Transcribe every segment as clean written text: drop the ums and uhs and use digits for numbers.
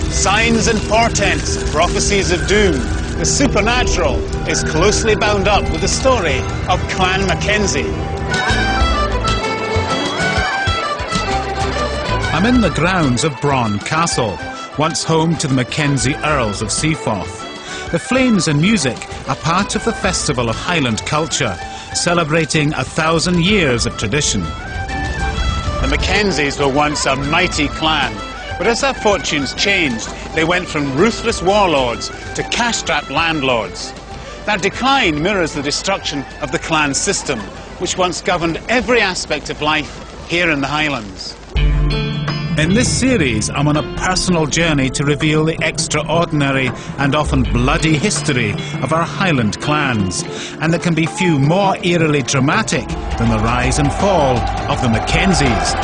Signs and portents, prophecies of doom, the supernatural is closely bound up with the story of Clan Mackenzie. I'm in the grounds of Brahan Castle, once home to the Mackenzie Earls of Seaforth. The flames and music are part of the festival of Highland culture, celebrating 1,000 years of tradition. The Mackenzies were once a mighty clan, but as their fortunes changed, they went from ruthless warlords to cash-strapped landlords. Their decline mirrors the destruction of the clan system, which once governed every aspect of life here in the Highlands. In this series, I'm on a personal journey to reveal the extraordinary and often bloody history of our Highland clans, and there can be few more eerily dramatic than the rise and fall of the Mackenzies.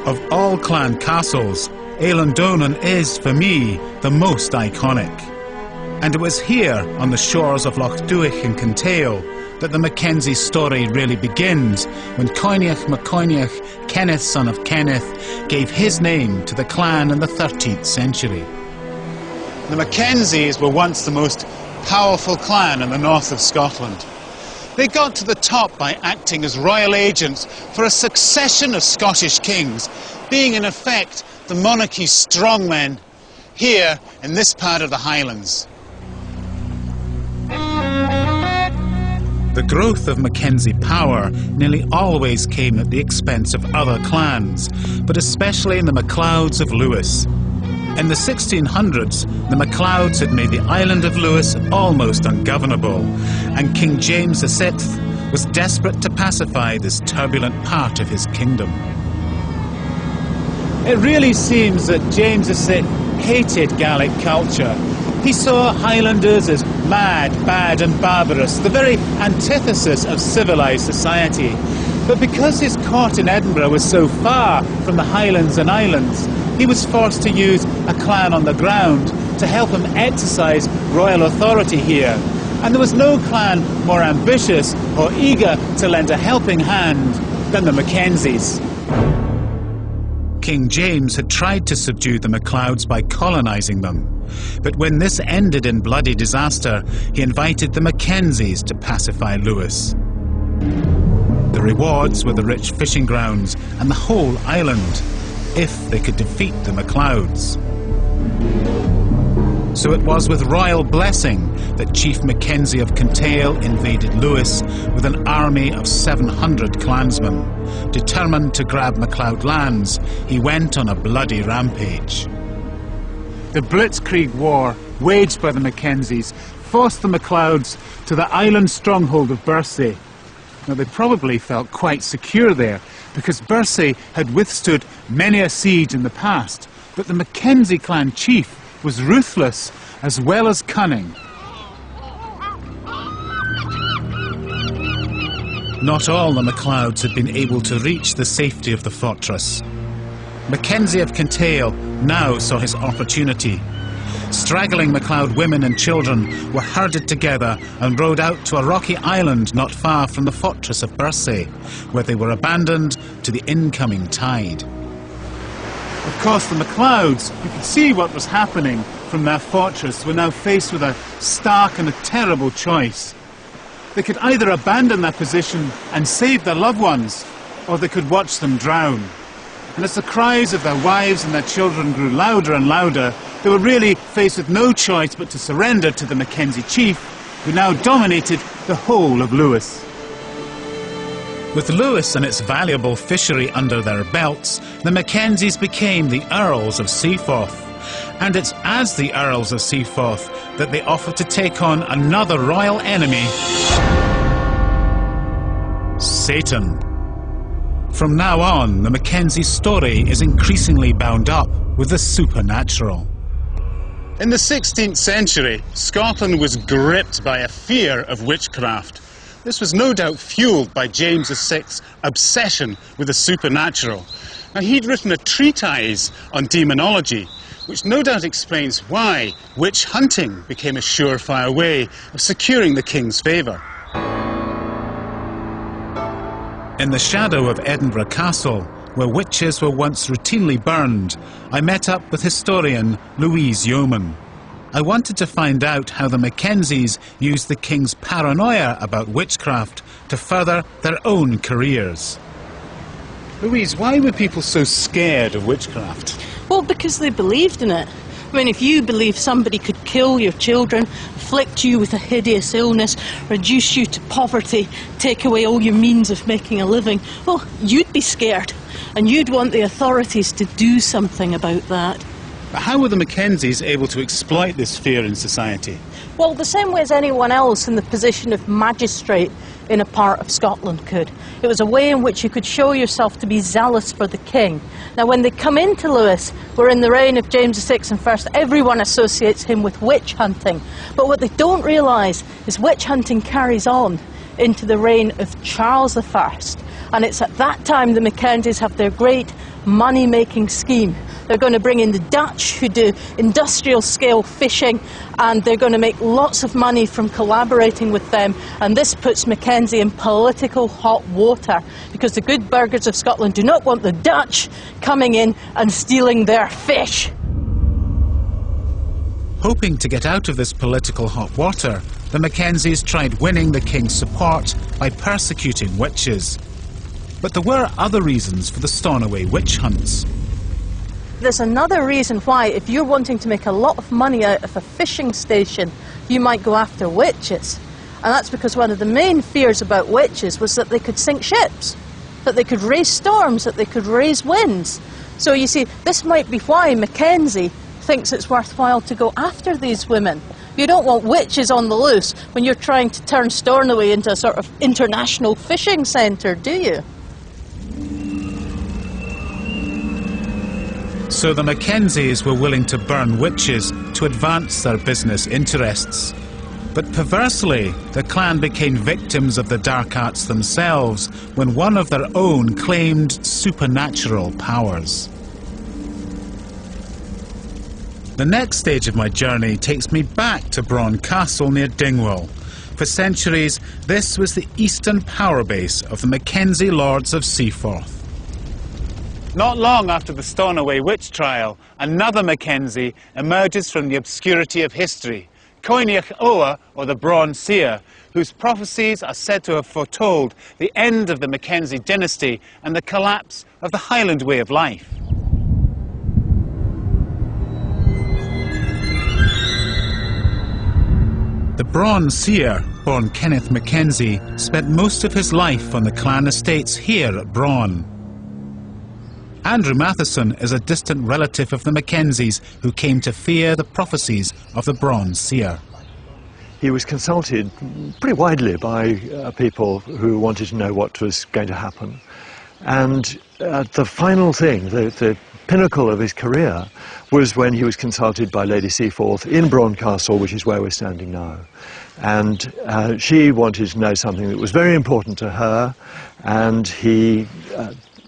Of all clan castles, Eilean Donan is, for me, the most iconic. And it was here, on the shores of Loch Duich in Kintail, that the Mackenzie story really begins, when Coinneach MacCoinneach, Kenneth son of Kenneth, gave his name to the clan in the 13th century. The Mackenzies were once the most powerful clan in the north of Scotland. They got to the top by acting as royal agents for a succession of Scottish kings, being in effect the monarchy's strongmen here in this part of the Highlands. The growth of Mackenzie power nearly always came at the expense of other clans, but especially in the MacLeods of Lewis. In the 1600s, the MacLeods had made the island of Lewis almost ungovernable, and King James VI was desperate to pacify this turbulent part of his kingdom. It really seems that James VI hated Gaelic culture. He saw Highlanders as mad, bad and barbarous, the very antithesis of civilised society. But because his court in Edinburgh was so far from the Highlands and Islands, he was forced to use a clan on the ground to help him exercise royal authority here. And there was no clan more ambitious or eager to lend a helping hand than the Mackenzies. King James had tried to subdue the MacLeods by colonising them. But when this ended in bloody disaster, he invited the Mackenzies to pacify Lewis. The rewards were the rich fishing grounds and the whole island, if they could defeat the MacLeods. So it was with royal blessing that Chief Mackenzie of Kintail invaded Lewis with an army of 700 clansmen. Determined to grab MacLeod lands, he went on a bloody rampage. The Blitzkrieg War, waged by the Mackenzies, forced the MacLeods to the island stronghold of Bursay. Now, they probably felt quite secure there, because Bursay had withstood many a siege in the past, but the Mackenzie clan chief was ruthless as well as cunning. Not all the MacLeods had been able to reach the safety of the fortress. Mackenzie of Kintail now saw his opportunity. Straggling MacLeod women and children were herded together and rowed out to a rocky island not far from the fortress of Bursay, where they were abandoned to the incoming tide. Of course, the MacLeods, you could see what was happening from their fortress, were now faced with a stark and a terrible choice. They could either abandon their position and save their loved ones, or they could watch them drown. And as the cries of their wives and their children grew louder and louder, they were really faced with no choice but to surrender to the Mackenzie chief, who now dominated the whole of Lewis. With Lewis and its valuable fishery under their belts, the Mackenzies became the Earls of Seaforth. And it's as the Earls of Seaforth that they offered to take on another royal enemy, Satan. From now on, the Mackenzie story is increasingly bound up with the supernatural. In the 16th century, Scotland was gripped by a fear of witchcraft. This was no doubt fueled by James VI's obsession with the supernatural. Now, he'd written a treatise on demonology, which no doubt explains why witch hunting became a surefire way of securing the king's favour. In the shadow of Edinburgh Castle, where witches were once routinely burned, I met up with historian Louise Yeoman. I wanted to find out how the Mackenzies used the king's paranoia about witchcraft to further their own careers. Louise, why were people so scared of witchcraft? Well, because they believed in it. I mean, if you believe somebody could kill your children, afflict you with a hideous illness, reduce you to poverty, take away all your means of making a living, well, you'd be scared. And you'd want the authorities to do something about that. But how were the Mackenzies able to exploit this fear in society? Well, the same way as anyone else in the position of magistrate in a part of Scotland could. It was a way in which you could show yourself to be zealous for the king. Now, when they come into Lewis, we're in the reign of James VI and first, everyone associates him with witch hunting. But what they don't realise is witch hunting carries on into the reign of Charles I. And it's at that time the Mackenzies have their great money-making scheme. They're going to bring in the Dutch who do industrial-scale fishing, and they're going to make lots of money from collaborating with them. And this puts Mackenzie in political hot water, because the good burghers of Scotland do not want the Dutch coming in and stealing their fish. Hoping to get out of this political hot water, the Mackenzies tried winning the king's support by persecuting witches. But there were other reasons for the Stornoway witch hunts. There's another reason why, if you're wanting to make a lot of money out of a fishing station, you might go after witches. And that's because one of the main fears about witches was that they could sink ships, that they could raise storms, that they could raise winds. So you see, this might be why Mackenzie thinks it's worthwhile to go after these women. You don't want witches on the loose when you're trying to turn Stornoway into a sort of international fishing centre, do you? So the Mackenzies were willing to burn witches to advance their business interests. But perversely, the clan became victims of the dark arts themselves when one of their own claimed supernatural powers. The next stage of my journey takes me back to Brahan Castle near Dingwall. For centuries, this was the eastern power base of the Mackenzie lords of Seaforth. Not long after the Stornoway witch trial, another Mackenzie emerges from the obscurity of history, Coinach Oa, or the Brahan seer, whose prophecies are said to have foretold the end of the Mackenzie dynasty and the collapse of the Highland way of life. The Brahan seer, born Kenneth Mackenzie, spent most of his life on the clan estates here at Brahan. Andrew Matheson is a distant relative of the Mackenzies who came to fear the prophecies of the Brahan seer. He was consulted pretty widely by people who wanted to know what was going to happen. And the final thing, the pinnacle of his career, was when he was consulted by Lady Seaforth in Brahan Castle, which is where we're standing now. And she wanted to know something that was very important to her, and he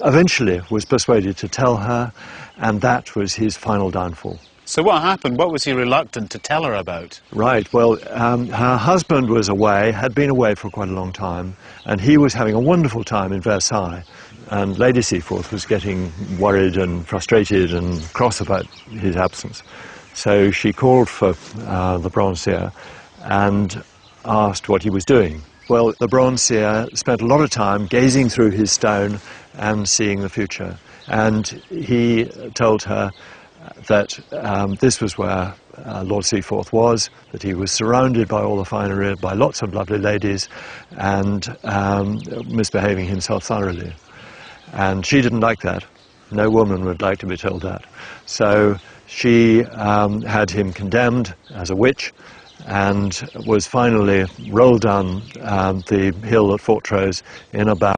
eventually was persuaded to tell her, and that was his final downfall. So what happened? What was he reluctant to tell her about? Right, well, her husband was away, had been away for quite a long time, and he was having a wonderful time in Versailles, and Lady Seaforth was getting worried and frustrated and cross about his absence. So she called for the Brahan seer and asked what he was doing. Well, the Brahan seer spent a lot of time gazing through his stone and seeing the future. And he told her that this was where Lord Seaforth was, that he was surrounded by all the finery, by lots of lovely ladies, and misbehaving himself thoroughly. And she didn't like that. No woman would like to be told that. So she had him condemned as a witch, and was finally rolled down the hill at Fortrose in about